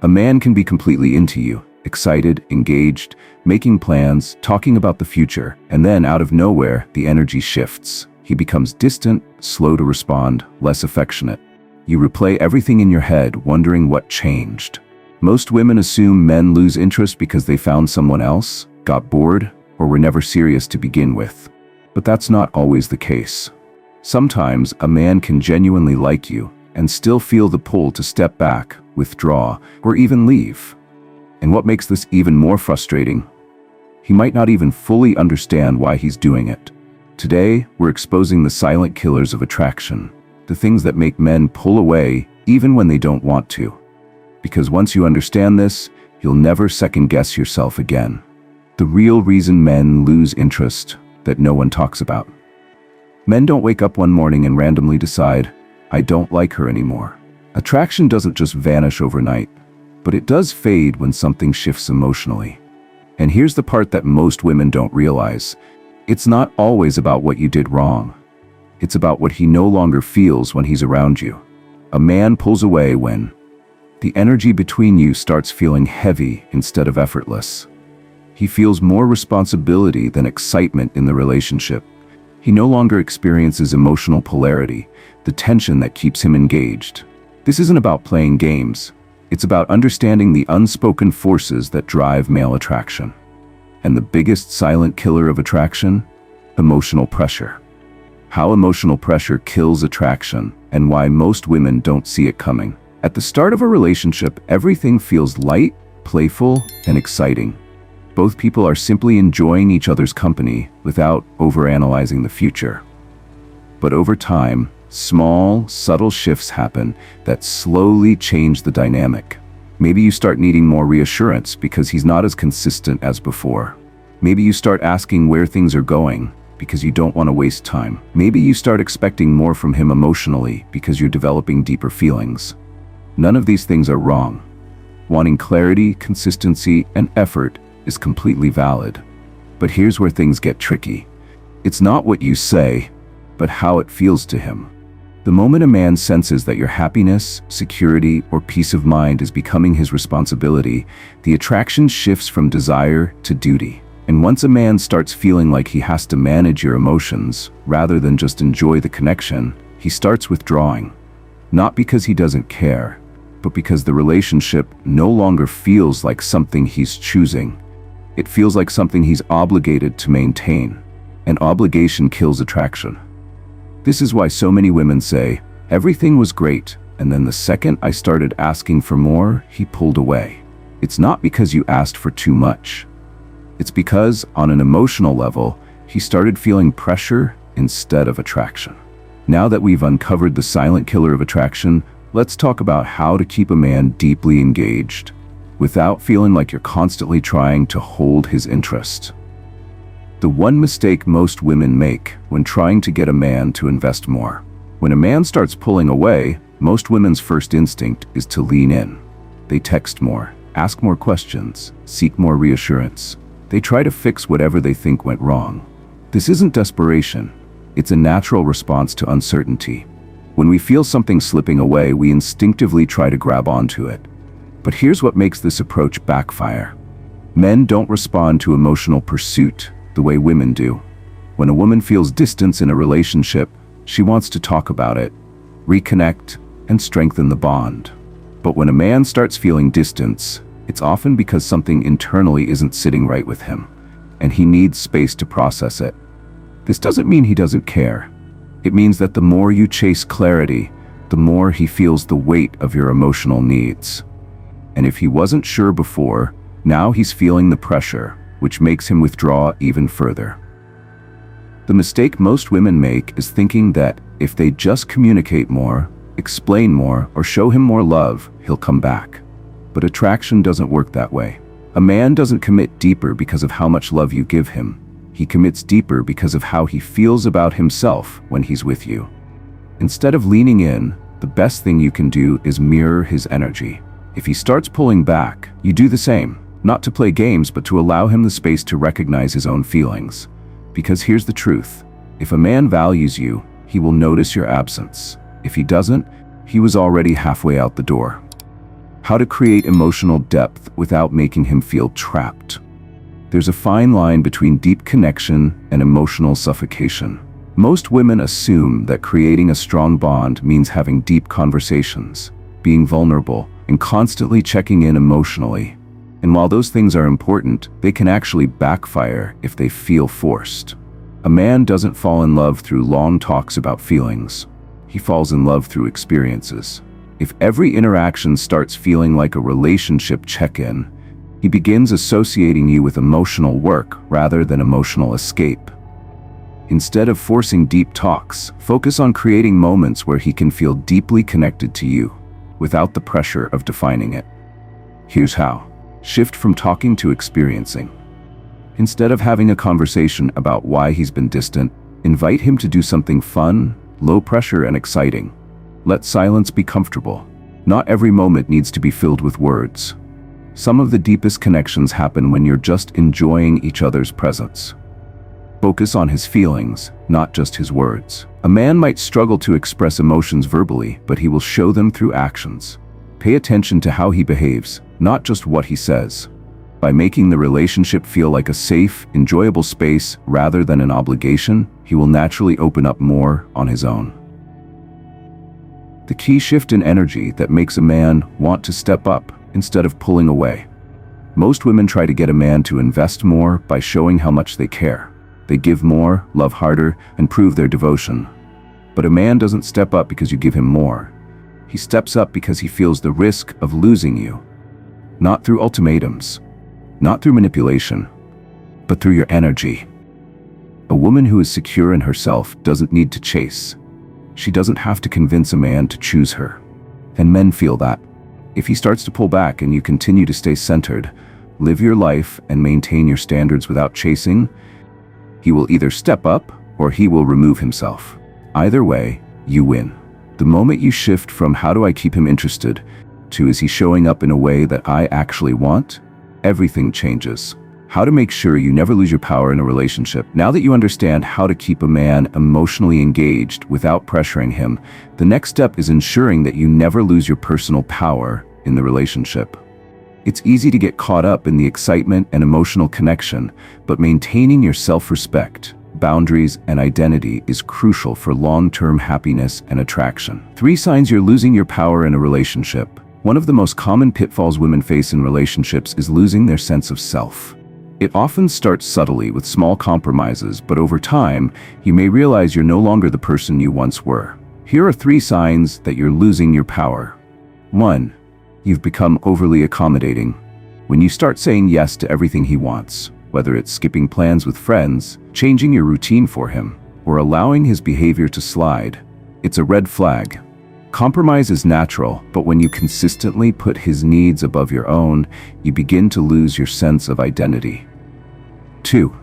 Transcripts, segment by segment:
A man can be completely into you, excited, engaged, making plans, talking about the future, and then out of nowhere, the energy shifts. He becomes distant, slow to respond, less affectionate. You replay everything in your head, wondering what changed. Most women assume men lose interest because they found someone else, got bored, or were never serious to begin with. But that's not always the case. Sometimes a man can genuinely like you and still feel the pull to step back, withdraw, or even leave. And what makes this even more frustrating? He might not even fully understand why he's doing it. Today, we're exposing the silent killers of attraction, the things that make men pull away even when they don't want to. Because once you understand this, you'll never second-guess yourself again. The real reason men lose interest that no one talks about. Men don't wake up one morning and randomly decide, I don't like her anymore. Attraction doesn't just vanish overnight, but it does fade when something shifts emotionally. And here's the part that most women don't realize. It's not always about what you did wrong. It's about what he no longer feels when he's around you. A man pulls away when the energy between you starts feeling heavy instead of effortless. He feels more responsibility than excitement in the relationship. He no longer experiences emotional polarity, the tension that keeps him engaged. This isn't about playing games. It's about understanding the unspoken forces that drive male attraction. And the biggest silent killer of attraction? Emotional pressure. How emotional pressure kills attraction, and why most women don't see it coming. At the start of a relationship, everything feels light, playful, and exciting. Both people are simply enjoying each other's company without overanalyzing the future. But over time, small, subtle shifts happen that slowly change the dynamic. Maybe you start needing more reassurance because he's not as consistent as before. Maybe you start asking where things are going because you don't want to waste time. Maybe you start expecting more from him emotionally because you're developing deeper feelings. None of these things are wrong. Wanting clarity, consistency, and effort is completely valid. But here's where things get tricky. It's not what you say, but how it feels to him. The moment a man senses that your happiness, security, or peace of mind is becoming his responsibility, the attraction shifts from desire to duty. And once a man starts feeling like he has to manage your emotions, rather than just enjoy the connection, he starts withdrawing. Not because he doesn't care, but because the relationship no longer feels like something he's choosing. It feels like something he's obligated to maintain. And obligation kills attraction. This is why so many women say, everything was great, and then the second I started asking for more, he pulled away. It's not because you asked for too much. It's because, on an emotional level, he started feeling pressure instead of attraction. Now that we've uncovered the silent killer of attraction, let's talk about how to keep a man deeply engaged, without feeling like you're constantly trying to hold his interest. The one mistake most women make when trying to get a man to invest more. When a man starts pulling away, most women's first instinct is to lean in. They text more, ask more questions, seek more reassurance. They try to fix whatever they think went wrong. This isn't desperation. It's a natural response to uncertainty. When we feel something slipping away, we instinctively try to grab onto it. But here's what makes this approach backfire. Men don't respond to emotional pursuit the way women do. When a woman feels distance in a relationship, she wants to talk about it, reconnect, and strengthen the bond. But when a man starts feeling distance, it's often because something internally isn't sitting right with him, and he needs space to process it. This doesn't mean he doesn't care. It means that the more you chase clarity, the more he feels the weight of your emotional needs. And if he wasn't sure before, now he's feeling the pressure, which makes him withdraw even further. The mistake most women make is thinking that if they just communicate more, explain more, or show him more love, he'll come back. But attraction doesn't work that way. A man doesn't commit deeper because of how much love you give him. He commits deeper because of how he feels about himself when he's with you. Instead of leaning in, the best thing you can do is mirror his energy. If he starts pulling back, you do the same. Not to play games, but to allow him the space to recognize his own feelings. Because here's the truth. If a man values you, he will notice your absence. If he doesn't, he was already halfway out the door. How to create emotional depth without making him feel trapped. There's a fine line between deep connection and emotional suffocation. Most women assume that creating a strong bond means having deep conversations, being vulnerable, and constantly checking in emotionally. And while those things are important, they can actually backfire if they feel forced. A man doesn't fall in love through long talks about feelings. He falls in love through experiences. If every interaction starts feeling like a relationship check-in, he begins associating you with emotional work rather than emotional escape. Instead of forcing deep talks, focus on creating moments where he can feel deeply connected to you, without the pressure of defining it. Here's how. Shift from talking to experiencing. Instead of having a conversation about why he's been distant, invite him to do something fun, low pressure, and exciting. Let silence be comfortable. Not every moment needs to be filled with words. Some of the deepest connections happen when you're just enjoying each other's presence. Focus on his feelings, not just his words. A man might struggle to express emotions verbally, but he will show them through actions. Pay attention to how he behaves, not just what he says. By making the relationship feel like a safe, enjoyable space rather than an obligation, he will naturally open up more on his own. The key shift in energy that makes a man want to step up instead of pulling away. Most women try to get a man to invest more by showing how much they care. They give more, love harder, and prove their devotion. But a man doesn't step up because you give him more. He steps up because he feels the risk of losing you. Not through ultimatums, not through manipulation, but through your energy. A woman who is secure in herself doesn't need to chase. She doesn't have to convince a man to choose her. And men feel that. If he starts to pull back and you continue to stay centered, live your life and maintain your standards without chasing, he will either step up or he will remove himself. Either way, you win. The moment you shift from how do I keep him interested to is he showing up in a way that I actually want, everything changes. How to make sure you never lose your power in a relationship. Now that you understand how to keep a man emotionally engaged without pressuring him, the next step is ensuring that you never lose your personal power in the relationship. It's easy to get caught up in the excitement and emotional connection, but maintaining your self-respect, boundaries, and identity is crucial for long-term happiness and attraction. 3 signs you're losing your power in a relationship. One of the most common pitfalls women face in relationships is losing their sense of self. It often starts subtly with small compromises, but over time, you may realize you're no longer the person you once were. Here are 3 signs that you're losing your power. 1. You've become overly accommodating. When you start saying yes to everything he wants, whether it's skipping plans with friends, changing your routine for him, or allowing his behavior to slide, it's a red flag. Compromise is natural, but when you consistently put his needs above your own, you begin to lose your sense of identity. 2.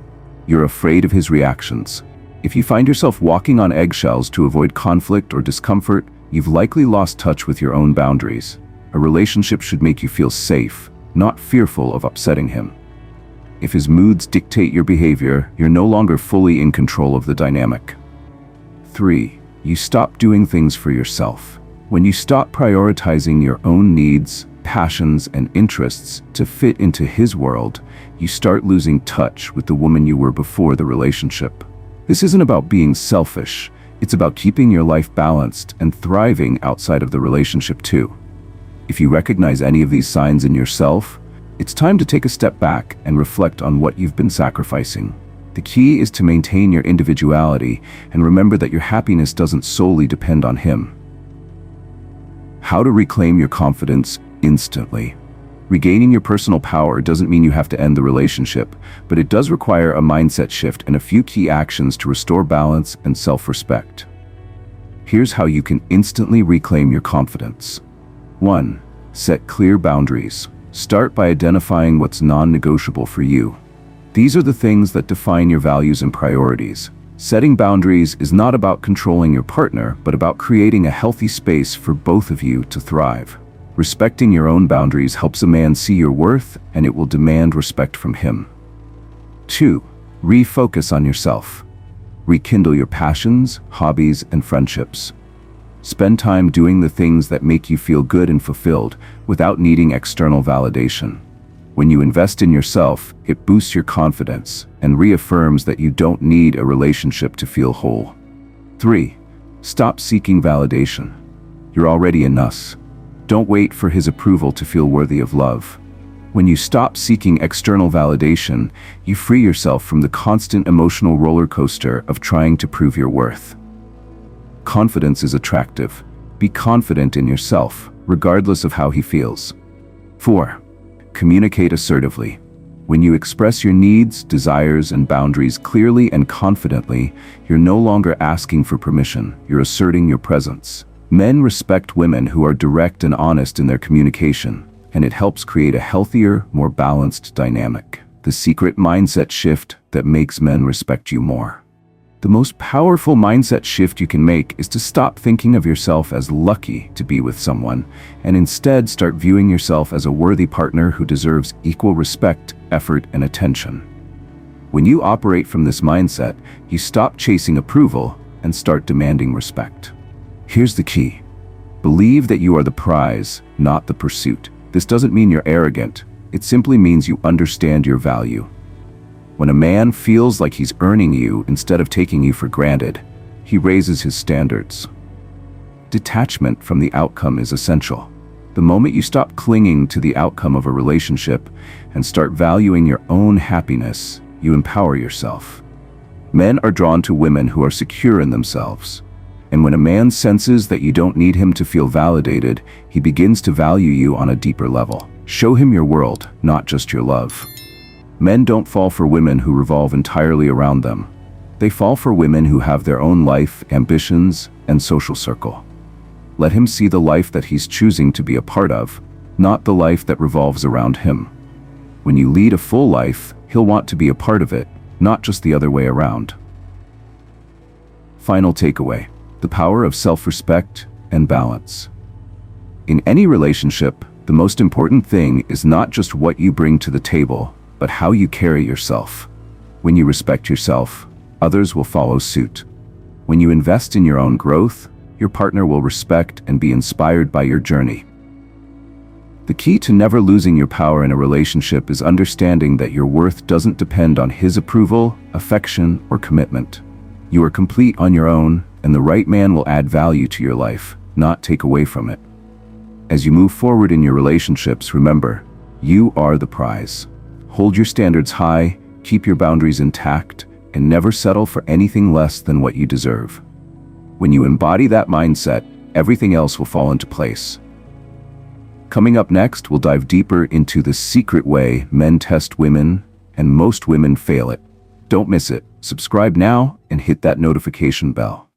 You're afraid of his reactions. If you find yourself walking on eggshells to avoid conflict or discomfort, you've likely lost touch with your own boundaries. A relationship should make you feel safe, not fearful of upsetting him. If his moods dictate your behavior, you're no longer fully in control of the dynamic. 3. You stop doing things for yourself. When you stop prioritizing your own needs, passions, and interests to fit into his world, you start losing touch with the woman you were before the relationship. This isn't about being selfish. It's about keeping your life balanced and thriving outside of the relationship too. If you recognize any of these signs in yourself, it's time to take a step back and reflect on what you've been sacrificing. The key is to maintain your individuality and remember that your happiness doesn't solely depend on him. How to reclaim your confidence instantly. Regaining your personal power doesn't mean you have to end the relationship, but it does require a mindset shift and a few key actions to restore balance and self-respect. Here's how you can instantly reclaim your confidence. 1. Set clear boundaries. Start by identifying what's non-negotiable for you. These are the things that define your values and priorities. Setting boundaries is not about controlling your partner, but about creating a healthy space for both of you to thrive. Respecting your own boundaries helps a man see your worth, and it will demand respect from him. 2. Refocus on yourself. Rekindle your passions, hobbies, and friendships. Spend time doing the things that make you feel good and fulfilled without needing external validation. When you invest in yourself, it boosts your confidence and reaffirms that you don't need a relationship to feel whole. 3. Stop seeking validation. You're already enough. Don't wait for his approval to feel worthy of love. When you stop seeking external validation, you free yourself from the constant emotional roller coaster of trying to prove your worth. Confidence is attractive. Be confident in yourself, regardless of how he feels. 4. Communicate assertively. When you express your needs, desires, and boundaries clearly and confidently, you're no longer asking for permission, you're asserting your presence. Men respect women who are direct and honest in their communication, and it helps create a healthier, more balanced dynamic. The secret mindset shift that makes men respect you more. The most powerful mindset shift you can make is to stop thinking of yourself as lucky to be with someone, and instead start viewing yourself as a worthy partner who deserves equal respect, effort, and attention. When you operate from this mindset, you stop chasing approval and start demanding respect. Here's the key. Believe that you are the prize, not the pursuit. This doesn't mean you're arrogant. It simply means you understand your value. When a man feels like he's earning you instead of taking you for granted, he raises his standards. Detachment from the outcome is essential. The moment you stop clinging to the outcome of a relationship and start valuing your own happiness, you empower yourself. Men are drawn to women who are secure in themselves. And when a man senses that you don't need him to feel validated, he begins to value you on a deeper level. Show him your world, not just your love. Men don't fall for women who revolve entirely around them. They fall for women who have their own life, ambitions, and social circle. Let him see the life that he's choosing to be a part of, not the life that revolves around him. When you lead a full life, he'll want to be a part of it, not just the other way around. Final takeaway: the power of self-respect and balance. In any relationship, the most important thing is not just what you bring to the table, but how you carry yourself. When you respect yourself, others will follow suit. When you invest in your own growth, your partner will respect and be inspired by your journey. The key to never losing your power in a relationship is understanding that your worth doesn't depend on his approval, affection, or commitment. You are complete on your own, and the right man will add value to your life, not take away from it. As you move forward in your relationships, remember, you are the prize. Hold your standards high, keep your boundaries intact, and never settle for anything less than what you deserve. When you embody that mindset, everything else will fall into place. Coming up next, we'll dive deeper into the secret way men test women, and most women fail it. Don't miss it. Subscribe now and hit that notification bell.